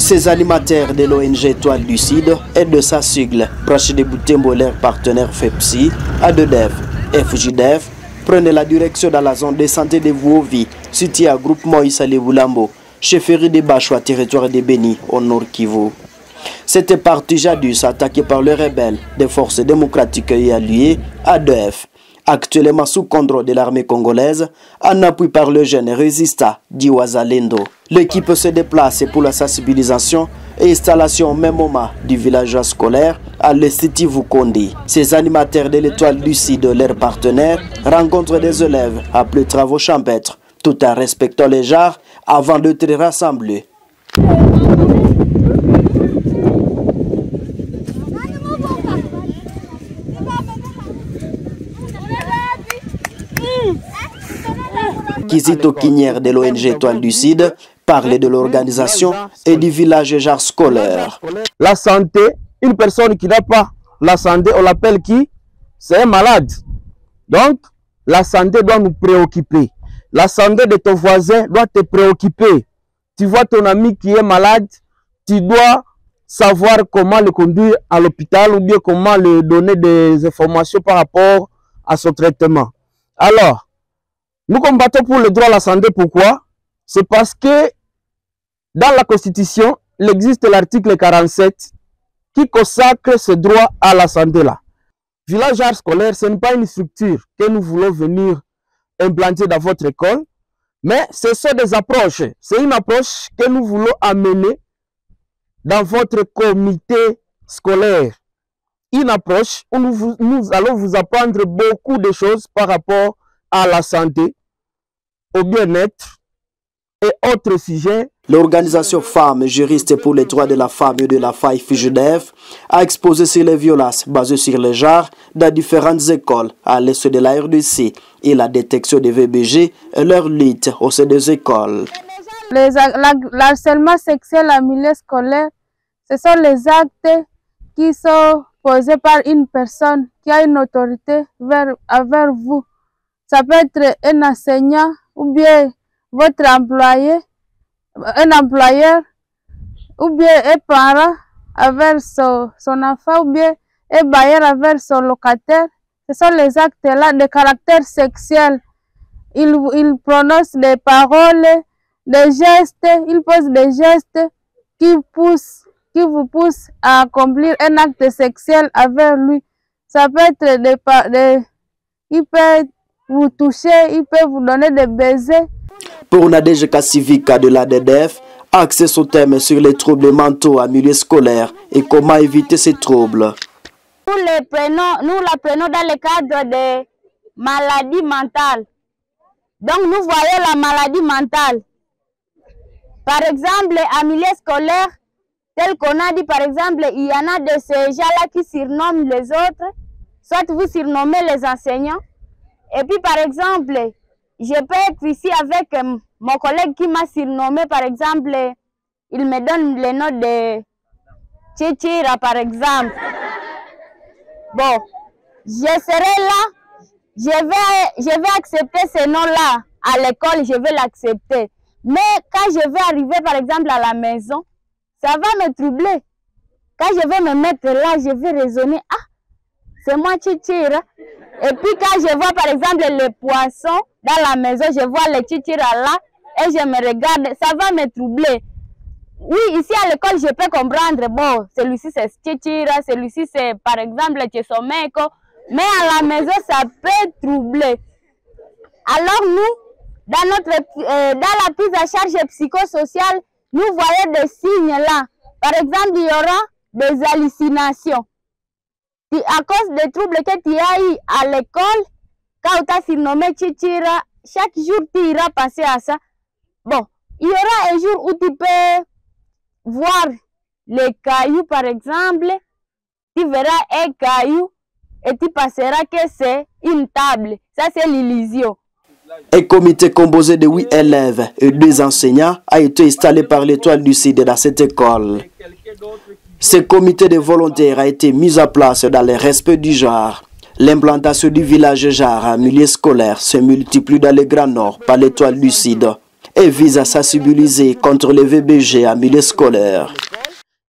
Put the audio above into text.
Ces animateurs de l'ONG Étoile du Sud et de sa sigle, proche de Butembo, leur partenaire FEPSI, ADEDEF, FJDF, prenaient la direction dans la zone de santé de Vuovi, située à groupement Issale Boulambo, chefferie de Bachwa, territoire de Béni, au Nord Kivu. C'était parti jadis attaqué par les rebelles des forces démocratiques et alliées, ADEF, actuellement sous contrôle de l'armée congolaise, en appui par le jeune résistant Diwazalendo. L'équipe se déplace pour la sensibilisation et installation au même moment du village scolaire à l'Institut Vukondi. Ces animateurs de l'Étoile du Sud, leurs partenaires, rencontrent des élèves après travaux champêtres, tout en respectant les genres avant de se rassembler. Kizito Kinière de l'ONG Étoile du Sud parlait de l'organisation et du village genre scolaire. La santé, une personne qui n'a pas la santé, on l'appelle qui? C'est un malade. Donc, la santé doit nous préoccuper. La santé de ton voisin doit te préoccuper. Tu vois ton ami qui est malade, tu dois savoir comment le conduire à l'hôpital ou bien comment lui donner des informations par rapport à son traitement. Alors, nous combattons pour le droit à la santé. Pourquoi? C'est parce que dans la Constitution, il existe l'article 47 qui consacre ce droit à la santé-là. Village art scolaire, ce n'est pas une structure que nous voulons venir implanter dans votre école, mais ce sont des approches. C'est une approche que nous voulons amener dans votre comité scolaire. Une approche où nous allons vous apprendre beaucoup de choses par rapport à la santé, au bien-être et autres sujets. L'organisation Femmes juristes pour les droits de la femme et de la femme FJDF a exposé sur les violences basées sur le genre dans différentes écoles à l'est de la RDC et la détection des VBG et leur lutte au sein des écoles. L'harcèlement sexuel en milieu scolaire, ce sont les actes qui sont posés par une personne qui a une autorité envers vous. Ça peut être un enseignant ou bien votre employé, un employeur, ou bien un parent envers son enfant, ou bien un bailleur envers son locataire. Ce sont les actes-là de caractère sexuel. Il prononce des paroles, des gestes, il pose des gestes qui vous poussent à accomplir un acte sexuel envers lui. Ça peut être il peut vous toucher, il peut vous donner des baisers. Pour Nadège Kassivika de l'ADEDEF, axé son thème sur les troubles mentaux en milieu scolaire et comment éviter ces troubles. Nous la prenons dans le cadre des maladies mentales. Donc nous voyons la maladie mentale. Par exemple, en milieu scolaire, tel qu'on a dit, par exemple, il y en a de ces gens-là qui surnomment les autres, soit vous surnommez les enseignants. Et puis, par exemple, je peux être ici avec mon collègue qui m'a surnommé, par exemple, il me donne le nom de Chichira, par exemple. Bon, je serai là, je vais accepter ce nom-là à l'école, je vais l'accepter. Mais quand je vais arriver, par exemple, à la maison, ça va me troubler. Quand je vais me mettre là, je vais raisonner, ah, c'est moi Chichira. Et puis quand je vois par exemple les poissons dans la maison, je vois les chichira là et je me regarde, ça va me troubler. Oui, ici à l'école, je peux comprendre, bon, celui-ci c'est chichira, celui-ci c'est par exemple chesomeko, mais à la maison, ça peut troubler. Alors nous, dans la prise en charge psychosociale, nous voyons des signes là. Par exemple, il y aura des hallucinations. À cause des troubles que tu as eu à l'école, quand tu as surnommé Chichira, chaque jour tu iras passer à ça. Bon, il y aura un jour où tu peux voir les cailloux, par exemple. Tu verras un caillou et tu passeras que c'est une table. Ça, c'est l'illusion. Un comité composé de 8 élèves et 2 enseignants a été installé par l'Étoile du Sud dans cette école. Ce comité de volontaires a été mis en place dans le respect du genre. L'implantation du village genre en milieu scolaire se multiplie dans le Grand Nord par l'Étoile du Sud et vise à sensibiliser contre les VBG en milieu scolaire.